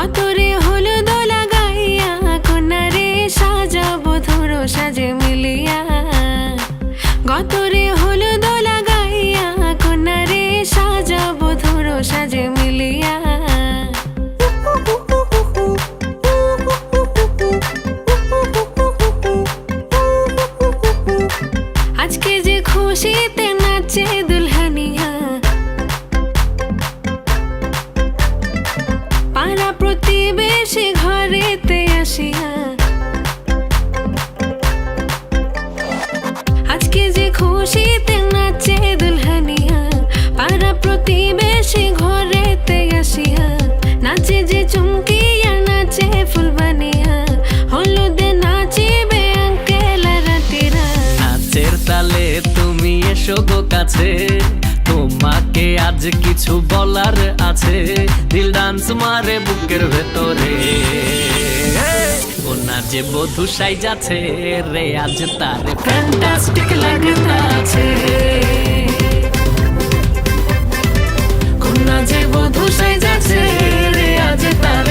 গতরে হলুদ লাগাইয়া কন্যারে সাজাবো ধরো সাজে মিলিয়া। গতরে হলুদ লাগাইয়া কন্যারে সাজাবো ধরো সাজে মিলিয়া। আজকে যে খুশিতে নাচে দুলহানিয়া, পাড়া প্রতিবেশী ঘরেতে আসিয়া। আজকে যে খুশিতে নাচে দুলহানিয়া, পাড়া প্রতিবেশী ঘরেতে আসিয়া। নাচে যে চুমকিয়া নাচে ফুলবানিয়া, হলুদে নাচিবে আঙ্কেল আর আন্টিরা। নাচের তালে তুমি এসো গো কাছে, তোমাকে আজ কিছু বলার আছে। দিল ডান্স মারে বুকের ভেতরে, ও নাচে বধূ সাইজাছে রে, আজ তার ফ্যান্টাস্টিক লাগতাছে। কন্যা যে বধূ সাইজাছে রে, আজ তার